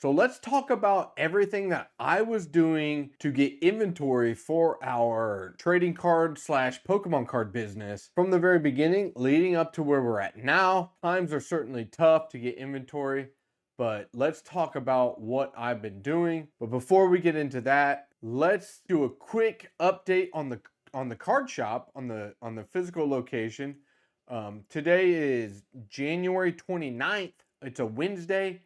So let's talk about everything that I was doing to get inventory for our trading card slash Pokemon card business from the very beginning, leading up to where we're at now. Times are certainly tough to get inventory, but let's talk about what I've been doing. But before we get into that, let's do a quick update on the card shop on the physical location. Today is January 29th. It's a Wednesday.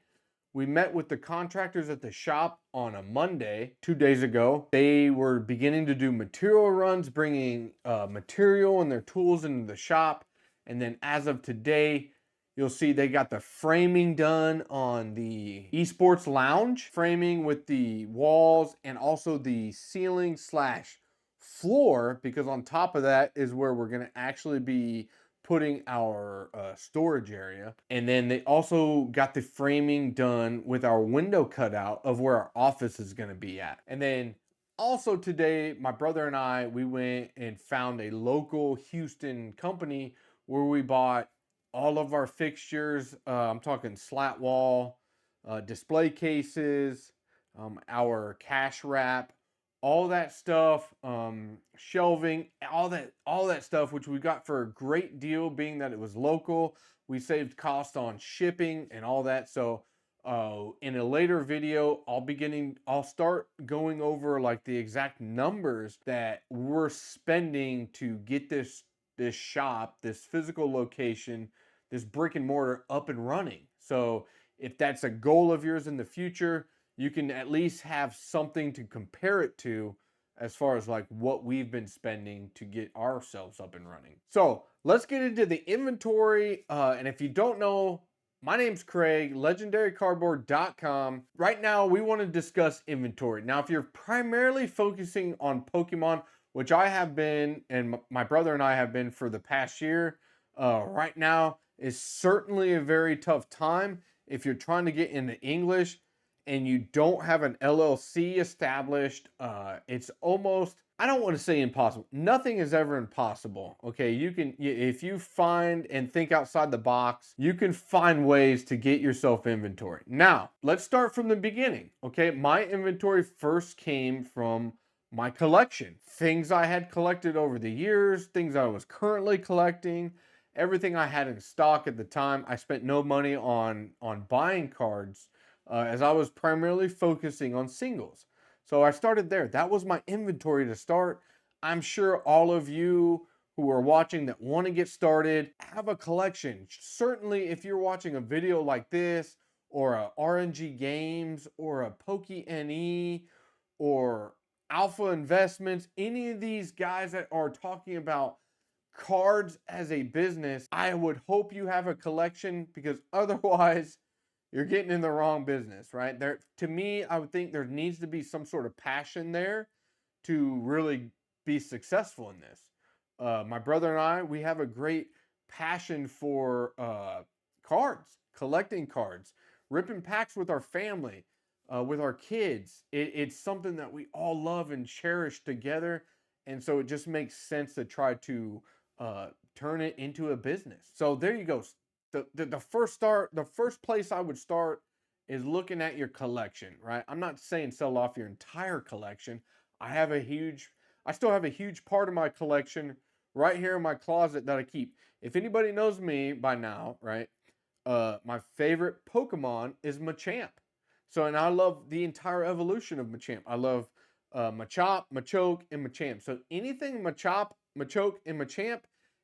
We met with the contractors at the shop on a Monday, 2 days ago. They were beginning to do material runs, bringing material and their tools into the shop. And then as of today, you'll see they got the framing done on the esports lounge, framing with the walls and also the ceiling slash floor, because on top of that is where we're going to actually be putting our storage area. And then they also got the framing done with our window cutout of where our office is going to be at. And then also today, my brother and I, we went and found a local Houston company where we bought all of our fixtures. I'm talking slat wall, display cases, our cash wrap, all that stuff, shelving, all that stuff, which we got for a great deal, being that it was local. We saved cost on shipping and all that. So in a later video, I'll start going over like the exact numbers that we're spending to get this shop, this physical location, this brick and mortar up and running. So if that's a goal of yours in the future, you can at least have something to compare it to as far as like what we've been spending to get ourselves up and running. So let's get into the inventory. And if you don't know, my name's Craig, legendarycardboard.com. Right now, we want to discuss inventory. Now, if you're primarily focusing on Pokemon, which I have been, and my brother and I have been for the past year, right now is certainly a very tough time. If you're trying to get into English and you don't have an LLC established, it's almost, I don't want to say impossible. Nothing is ever impossible. Okay. If you find and think outside the box, you can find ways to get yourself inventory. Now, let's start from the beginning. Okay. My inventory first came from my collection, things I had collected over the years, things I was currently collecting, everything I had in stock at the time. I spent no money on buying cards, as I was primarily focusing on singles. So I started there. That was my inventory to start. I'm sure all of you who are watching that want to get started have a collection. Certainly, if you're watching a video like this, or a RNG Games, or a Poke NE, or Alpha Investments, any of these guys that are talking about cards as a business, I would hope you have a collection, because otherwise you're getting in the wrong business, right? There, to me, I would think there needs to be some sort of passion there to really be successful in this. My brother and I, we have a great passion for cards, collecting cards, ripping packs with our family, with our kids. It's something that we all love and cherish together. And so it just makes sense to try to turn it into a business. So there you go. The first place I would start is looking at your collection, right? I'm not saying sell off your entire collection. I still have a huge part of my collection right here in my closet that I keep. If anybody knows me by now, right? My favorite Pokemon is Machamp. So, and I love the entire evolution of Machamp. I love Machop, Machoke, and Machamp. So anything Machop, Machoke, and Machamp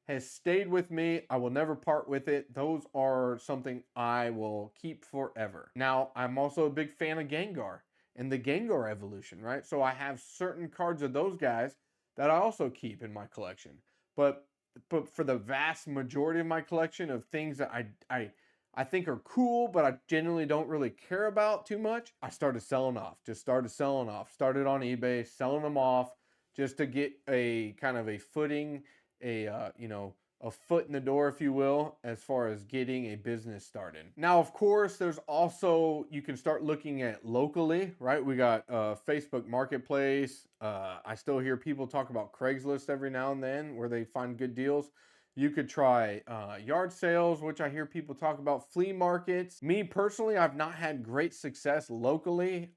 has stayed with me. I will never part with it. Those are something I will keep forever. Now, I'm also a big fan of Gengar and the Gengar evolution, right? So I have certain cards of those guys that I also keep in my collection. But for the vast majority of my collection of things that I think are cool, but I generally don't really care about too much, I started selling off. Just started selling off. Started on eBay, selling them off just to get a kind of a footing, a foot in the door, if you will, as far as getting a business started. Now, of course, there's also, you can start looking at locally, right? We got Facebook Marketplace. I still hear people talk about Craigslist every now and then where they find good deals. You could try yard sales, which I hear people talk about, flea markets. Me personally, I've not had great success locally.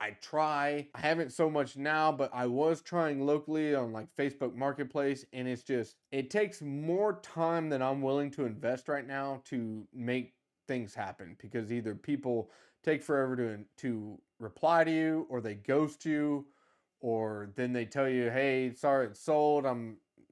I try. I haven't so much now, but I was trying locally on like Facebook Marketplace, and it's just it takes more time than I'm willing to invest right now to make things happen, because either people take forever to reply to you, or they ghost you, or then they tell you, "Hey, sorry, it's sold."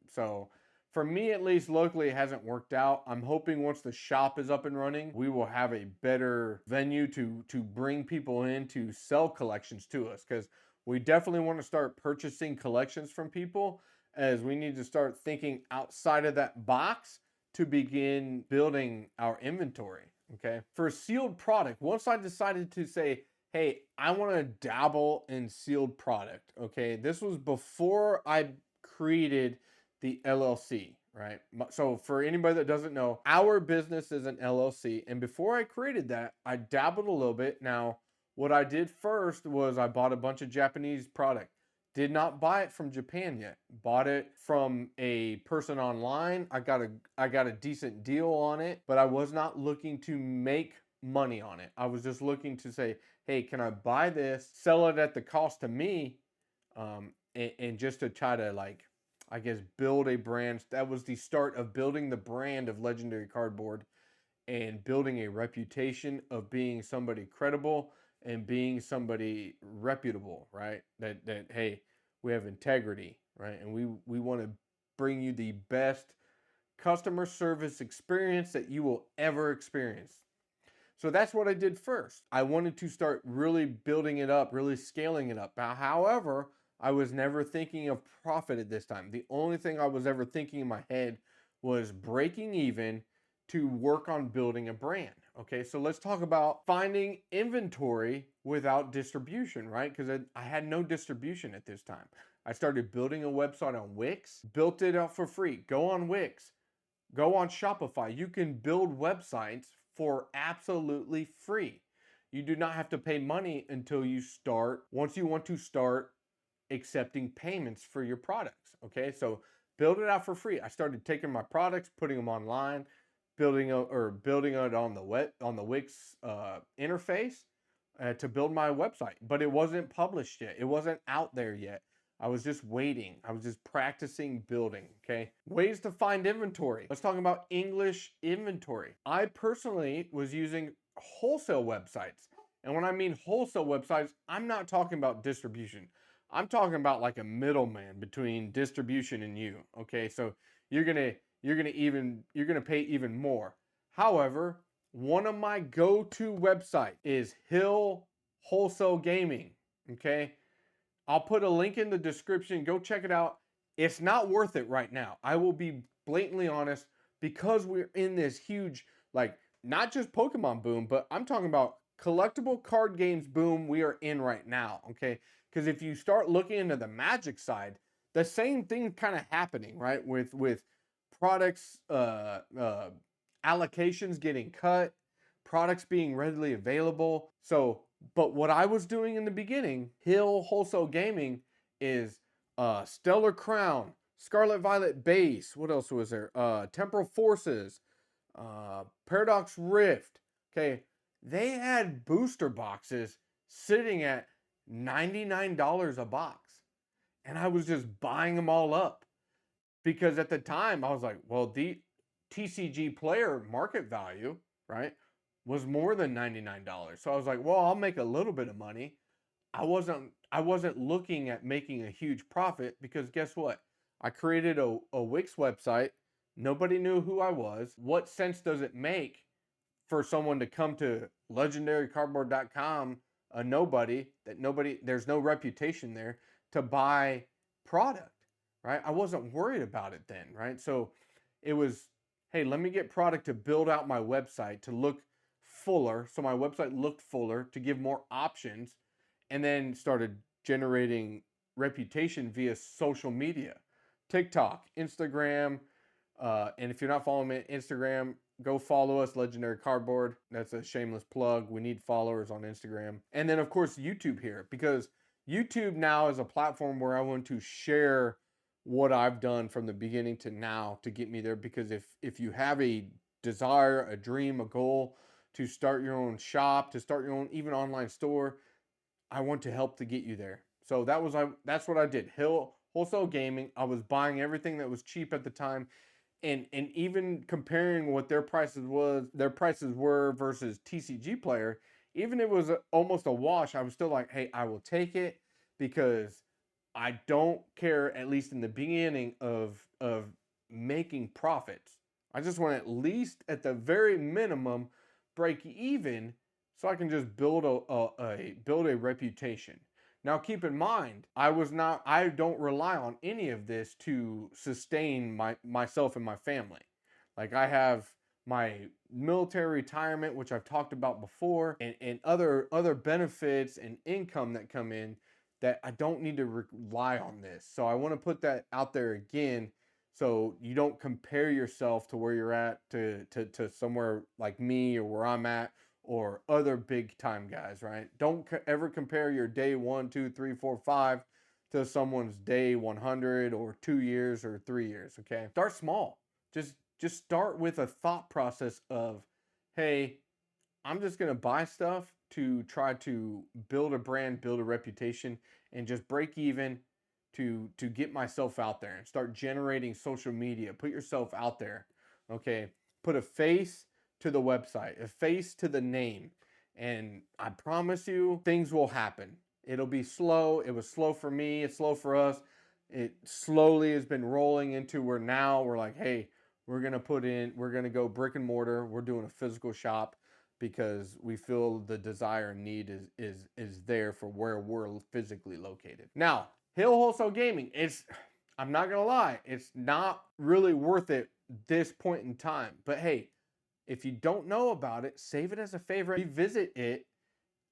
So for me, at least locally, it hasn't worked out. I'm hoping once the shop is up and running, we will have a better venue to bring people in to sell collections to us, because we definitely want to start purchasing collections from people, as we need to start thinking outside of that box to begin building our inventory. Okay. For sealed product, once I decided to say, hey, I want to dabble in sealed product. Okay. This was before I created the LLC, right? So for anybody that doesn't know, our business is an LLC. And before I created that, I dabbled a little bit. Now, what I did first was I bought a bunch of Japanese product. Did not buy it from Japan yet. Bought it from a person online. I got a decent deal on it, but I was not looking to make money on it. I was just looking to say, hey, can I buy this, sell it at the cost to me, and just to try to, like, I guess, build a brand. That was the start of building the brand of Legendary Cardboard and building a reputation of being somebody credible and being somebody reputable, right? That hey, we have integrity, right? And we want to bring you the best customer service experience that you will ever experience. So that's what I did first. I wanted to start really building it up, really scaling it up. However, I was never thinking of profit at this time. The only thing I was ever thinking in my head was breaking even to work on building a brand. Okay, so let's talk about finding inventory without distribution, right? Because I had no distribution at this time. I started building a website on Wix, built it out for free. Go on Wix, go on Shopify. You can build websites for absolutely free. You do not have to pay money until you start, once you want to start accepting payments for your products. Okay, so build it out for free. I started taking my products, putting them online, building it on the Wix interface to build my website. But it wasn't published yet. It wasn't out there yet. I was just waiting. I was just practicing building. Okay, ways to find inventory. Let's talk about English inventory. I personally was using wholesale websites. And when I mean wholesale websites, I'm not talking about distribution. I'm talking about like a middleman between distribution and you. Okay, so you're gonna pay even more. However, one of my go-to website is Hill Wholesale Gaming. Okay, I'll put a link in the description. Go check it out. It's not worth it right now. I will be blatantly honest, because we're in this huge, like, not just Pokemon boom, but I'm talking about collectible card games boom we are in right now, okay? Because if you start looking into the Magic side, the same thing kind of happening, right? With products, allocations getting cut, products being readily available. So, but what I was doing in the beginning, Hill Wholesale Gaming, is Stellar Crown, Scarlet Violet Base. What else was there? Temporal Forces, Paradox Rift. Okay, they had booster boxes sitting at $99 a box. And I was just buying them all up, because at the time I was like, well, the TCG player market value, right, was more than $99. So I was like, well, I'll make a little bit of money. I wasn't looking at making a huge profit, because guess what? I created a Wix website. Nobody knew who I was. What sense does it make for someone to come to legendarycardboard.com, a nobody, there's no reputation there, to buy product, right? I wasn't worried about it then, right? So it was, hey, let me get product to build out my website to look fuller. So my website looked fuller, to give more options, and then started generating reputation via social media, TikTok, Instagram. And if you're not following me on Instagram, go follow us, Legendary Cardboard. That's a shameless plug. We need followers on Instagram. And then, of course, YouTube here, because YouTube now is a platform where I want to share what I've done from the beginning to now to get me there. Because if you have a desire, a dream, a goal to start your own shop, to start your own even online store, I want to help to get you there. So that's what I did. Hill Wholesale Gaming. I was buying everything that was cheap at the time, and even comparing what their prices were versus TCG Player. Even it was almost a wash. I was still like, hey, I will take it because I don't care, at least in the beginning of making profits. I just want to at least at the very minimum break even so I can just build build a reputation. Now keep in mind, I don't rely on any of this to sustain myself and my family. Like I have my military retirement, which I've talked about before, and other benefits and income that come in that I don't need to rely on this. So I want to put that out there again so you don't compare yourself to where you're at to somewhere like me or where I'm at or other big time guys, right? Don't ever compare your day 1, 2, 3, 4, 5 to someone's day 100 or 2 years or 3 years, okay? Start small. Just start with a thought process of, hey, I'm just going to buy stuff to try to build a brand, build a reputation, and just break even to get myself out there and start generating social media. Put yourself out there, okay? Put a face to the website, a face to the name, and I promise you things will happen. It'll be slow. It was slow for me. It's slow for us. It slowly has been rolling into where now we're like, hey, we're going to go brick and mortar. We're doing a physical shop because we feel the desire and need is there for where we're physically located. Now, Hill Wholesale Gaming, I'm not gonna lie, it's not really worth it this point in time. But hey, if you don't know about it, save it as a favorite, revisit it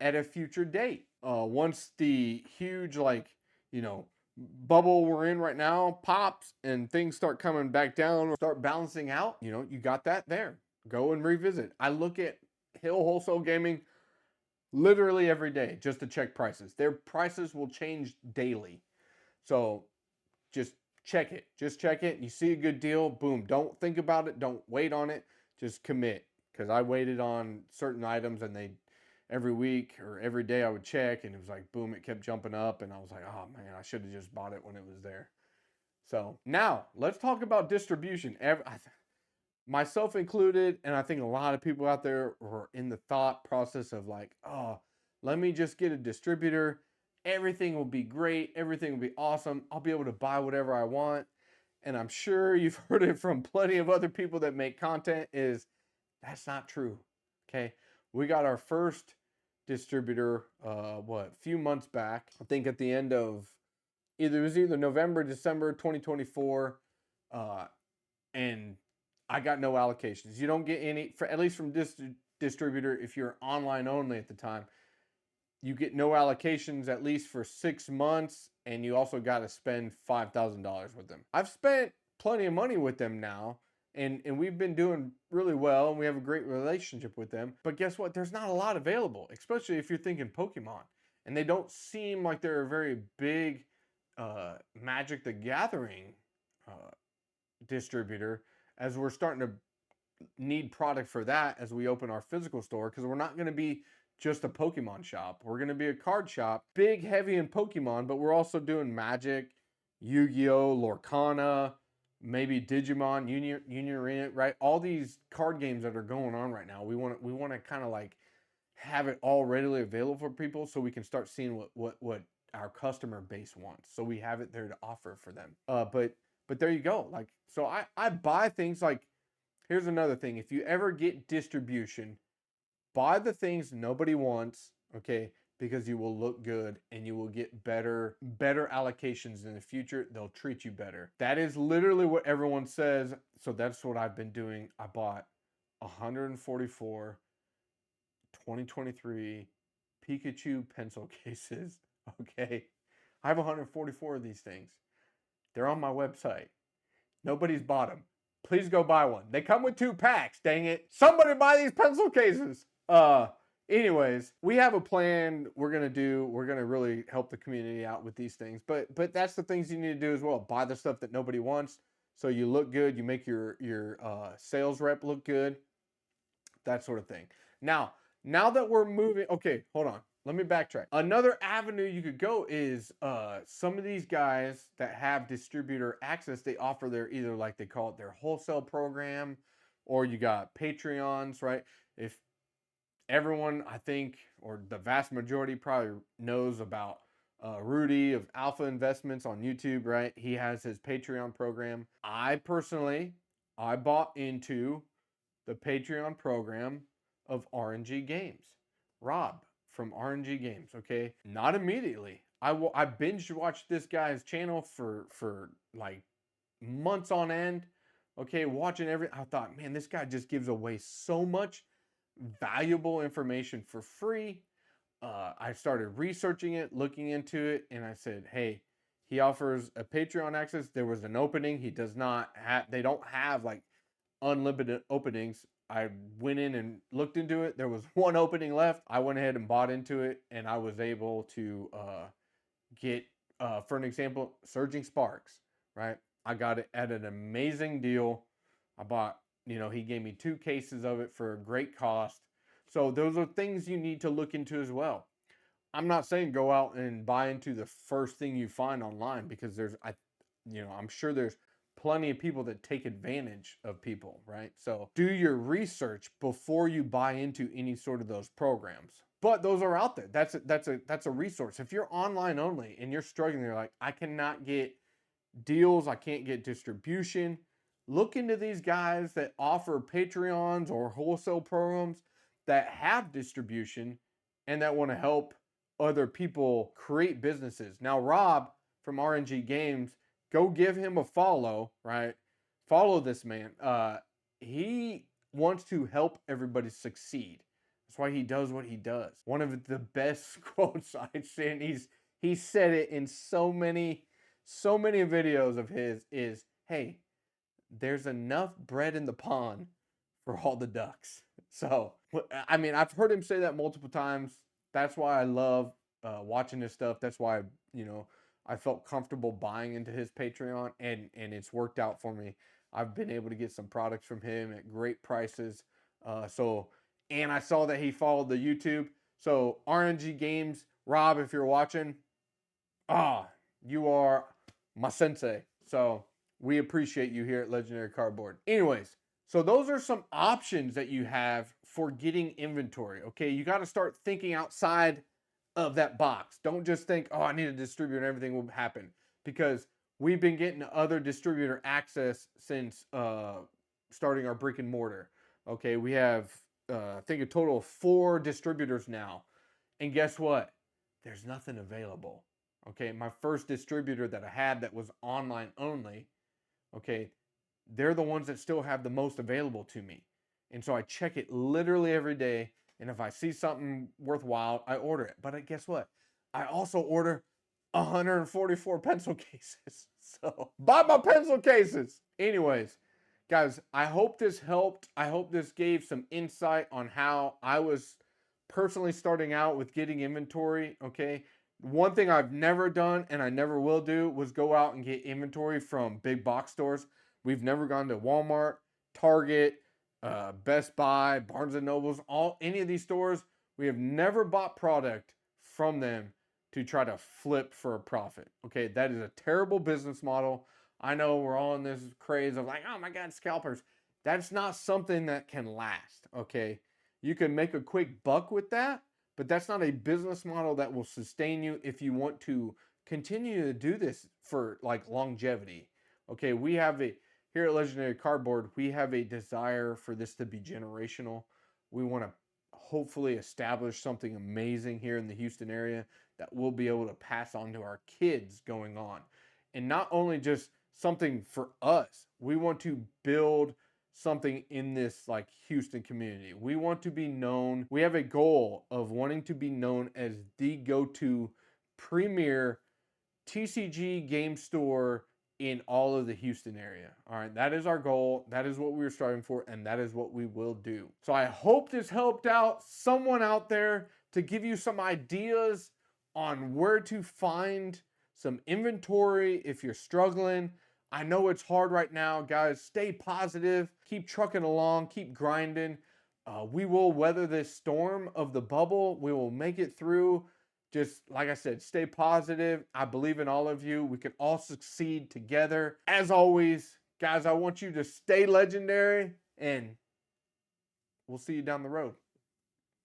at a future date. Once the huge bubble we're in right now pops and things start coming back down, start balancing out, you got that there. Go and revisit. I look at Hill Wholesale Gaming literally every day just to check prices. Their prices will change daily. So just check it. Just check it. You see a good deal, boom. Don't think about it. Don't wait on it. Just commit. Because I waited on certain items and every week or every day I would check and it was like, boom, it kept jumping up. And I was like, oh man, I should have just bought it when it was there. So now let's talk about distribution. Myself included, and I think a lot of people out there are in the thought process of like, oh, let me just get a distributor. Everything will be great. Everything will be awesome. I'll be able to buy whatever I want. And I'm sure you've heard it from plenty of other people that make content that's not true. Okay. We got our first distributor, a few months back. I think at the end of it was either November, December 2024. And I got no allocations. You don't get any, at least from this distributor, if you're online only at the time, you get no allocations at least for 6 months, and you also got to spend $5,000 with them. I've spent plenty of money with them now, and we've been doing really well, and we have a great relationship with them. But guess what? There's not a lot available, especially if you're thinking Pokemon. And they don't seem like they're a very big Magic the Gathering distributor, as we're starting to need product for that as we open our physical store, because we're not going to be just a Pokemon shop. We're going to be a card shop, big, heavy in Pokemon, but we're also doing Magic, Yu-Gi-Oh, Lorcana, maybe Digimon, Union Arena, right? All these card games that are going on right now. We want to kind of like have it all readily available for people so we can start seeing what our customer base wants. So we have it there to offer for them. But there you go. Like, so I buy things like, here's another thing. If you ever get distribution, buy the things nobody wants, okay? Because you will look good and you will get better allocations in the future. They'll treat you better. That is literally what everyone says. So that's what I've been doing. I bought 144 2023 Pikachu pencil cases, okay? I have 144 of these things. They're on my website. Nobody's bought them. Please go buy one. They come with 2 packs, dang it. Somebody buy these pencil cases. Anyways, we have a plan we're gonna do. We're gonna really help the community out with these things. But that's the things you need to do as well. Buy the stuff that nobody wants, so you look good. You make your sales rep look good. That sort of thing. Now that we're moving, okay, hold on. Let me backtrack. Another avenue you could go is some of these guys that have distributor access. They offer their either like they call it their wholesale program, or you got Patreons, right? If everyone, I think, or the vast majority probably knows about Rudy of Alpha Investments on YouTube, right? He has his Patreon program. I personally, I bought into the Patreon program of RNG Games. Rob from RNG Games, okay? Not immediately. I binge watched this guy's channel for like months on end. Okay, watching I thought, man, this guy just gives away so much valuable information for free. I started researching it, looking into it, and I said, hey, he offers a Patreon access. There was an opening. He does not have, they don't have like unlimited openings. I went in and looked into it. There was one opening left. I went ahead and bought into it, and I was able to get, for an example, Surging Sparks, right? I got it at an amazing deal. I bought, he gave me 2 cases of it for a great cost. So those are things you need to look into as well. I'm not saying go out and buy into the first thing you find online, because I'm sure there's plenty of people that take advantage of people, right? So do your research before you buy into any sort of those programs. But those are out there. That's a resource. If you're online only and you're struggling, you're like, I cannot get deals, I can't get distribution. Look into these guys that offer Patreons or wholesale programs that have distribution and that want to help other people create businesses. Now, Rob from RNG Games, go give him a follow, right? Follow this man. He wants to help everybody succeed. That's why he does what he does. One of the best quotes I've seen, he said it in so many videos of his, is, hey, there's enough bread in the pond for all the ducks. So, I mean, I've heard him say that multiple times. That's why I love watching his stuff. That's why, I felt comfortable buying into his Patreon, and it's worked out for me. I've been able to get some products from him at great prices. And I saw that he followed the YouTube. So RNG Games, Rob, if you're watching, you are my sensei. So we appreciate you here at Legendary Cardboard. Anyways, so those are some options that you have for getting inventory. Okay, you got to start thinking outside of that box. Don't just think, I need a distributor and everything will happen, because we've been getting other distributor access since starting our brick and mortar. Okay, we have I think a total of 4 distributors now, and guess what? There's nothing available. Okay, my first distributor that I had that was online only, okay, they're the ones that still have the most available to me. And so I check it literally every day. And if I see something worthwhile, I order it. But guess what? I also order 144 pencil cases. So buy my pencil cases. Anyways, guys, I hope this helped. I hope this gave some insight on how I was personally starting out with getting inventory. Okay. One thing I've never done, and I never will do, was go out and get inventory from big box stores. We've never gone to Walmart, Target, Best Buy, Barnes and Nobles, any of these stores. We have never bought product from them to try to flip for a profit. Okay, that is a terrible business model. I know we're all in this craze of like, oh my God, scalpers. That's not something that can last. Okay, you can make a quick buck with that, but that's not a business model that will sustain you if you want to continue to do this for like longevity. Okay, here at Legendary Cardboard, we have a desire for this to be generational. We want to hopefully establish something amazing here in the Houston area that we'll be able to pass on to our kids going on. And not only just something for us, we want to build something in this like Houston community. We want to be known. We have a goal of wanting to be known as the go-to premier TCG game store in all of the Houston area. All right, that is our goal. That is what we were striving for, and that is what we will do. So I hope this helped out someone out there to give you some ideas on where to find some inventory if you're struggling. I know it's hard right now, guys. Stay positive, keep trucking along, keep grinding. We will weather this storm of the bubble. We will make it through. Just like I said, stay positive. I believe in all of you. We can all succeed together. As always, guys, I want you to stay legendary, and we'll see you down the road.